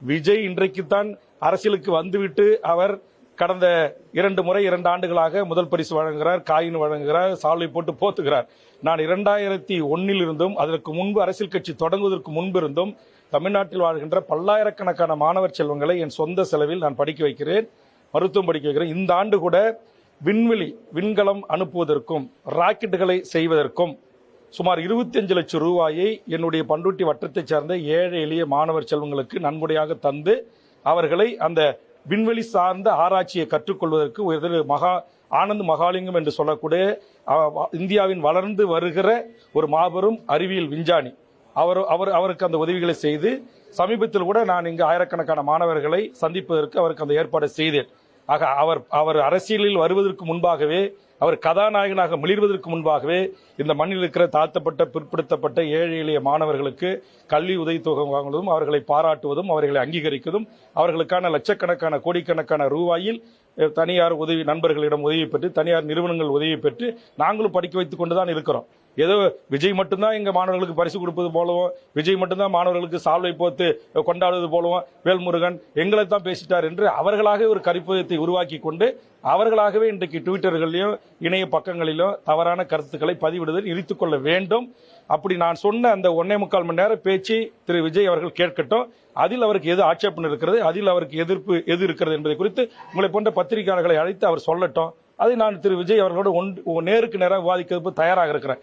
விஜய் இன்றைக்குத்தான் அரசியலுக்கு வந்துவிட்டு அவர் கடந்த 2 முறை 2 ஆண்டுகளாக முதல் பரிசு வழங்குகிறார், காயின் வழங்குகிறார், சால்வை போட்டு போத்துகிறார். நான் 2001 இருந்தும் அதற்கு முன்பு அரசியல் கட்சி தொடங்குவதற்கு முன்பு இருந்தும் தமிழ்நாட்டில் வாழ்கின்ற பல்லாயிரக்கணக்கான மாணவர் செல்வங்களை என் சொந்த செலவில் நான் படிக்க வைக்கிறேன், மருத்துவம் படிக்க வைக்கிறேன். இந்த ஆண்டு கூட விண்கலம் அனுப்புவதற்கும் ராக்கெட்டுகளை செய்வதற்கும் சுமார் 25 லட்சம் ரூபாயை என்னுடைய பண்ருட்டி வட்டத்தைச் சேர்ந்த ஏழை எளிய மாணவர் செல்வங்களுக்கு நன்கொடையாக தந்து அவர்களை அந்த விண்வெளி சார்ந்த ஆராய்ச்சியை கற்றுக்கொள்வதற்கு ஒரு ஆனந்த் மகாலிங்கம் என்று சொல்லக்கூடிய இந்தியாவின் வளர்ந்து வருகிற ஒரு மாபெரும் அறிவியல் விஞ்ஞானி அவருக்கு அந்த உதவிகளை செய்து சமீபத்தில் கூட நான் இங்கு ஆயிரக்கணக்கான மாணவர்களை சந்திப்பதற்கு அவருக்கு அந்த ஏற்பாடு செய்தேன். ஆக அவர் அரசியலில் வருவதற்கு முன்பாகவே, அவர் கதாநாயகனாக மிளிர்வதற்கு முன்பாகவே இந்த மண்ணில் இருக்கிற தாழ்த்தப்பட்ட பிற்படுத்தப்பட்ட ஏழை எளிய மாணவர்களுக்கு கல்வி உதவித்தொகை வாங்குவதும், அவர்களை பாராட்டுவதும், அவர்களை அங்கீகரிப்பதும், அவர்களுக்கான லட்சக்கணக்கான கோடிக்கணக்கான ரூபாயில் தனியார் உதவி நண்பர்களிடம் உதவி பெற்று, தனியார் நிறுவனங்கள் உதவி பெற்று நாங்களும் படிக்க வைத்துக் கொண்டுதான் இருக்கிறோம். ஏதோ விஜய் மட்டும்தான் எங்க மாணவர்களுக்கு பரிசு கொடுப்பது போலவும், விஜய் மட்டும்தான் மாணவர்களுக்கு சால்வை போத்து கொண்டாடுவது போலவும், வேல்முருகன் எங்களை தான் பேசிட்டார் என்று அவர்களாக ஒரு கருப்பதத்தை உருவாக்கி கொண்டு அவர்களாகவே இன்றைக்கு ட்விட்டர்களிலும் இணைய பக்கங்களிலும் தவறான கருத்துக்களை பதிவிடுவதில் நிறுத்திக் கொள்ள வேண்டும். அப்படி நான் சொன்ன அந்த 1.25 மணி நேர பேச்சு திரு விஜய் அவர்கள் கேட்கட்டும். அதில் அவருக்கு எது ஆட்சேபம் இருக்கிறது, அதில் அவருக்கு எதிர்ப்பு எது இருக்கிறது என்பதை குறித்து உங்களை போன்ற பத்திரிகையாளர்களை அழைத்து அவர் சொல்லட்டும். அதை நான் திரு விஜய் அவர்களோடு நேருக்கு நேராக விவாதிக்கிறதுக்கு தயாராக இருக்கிறேன்.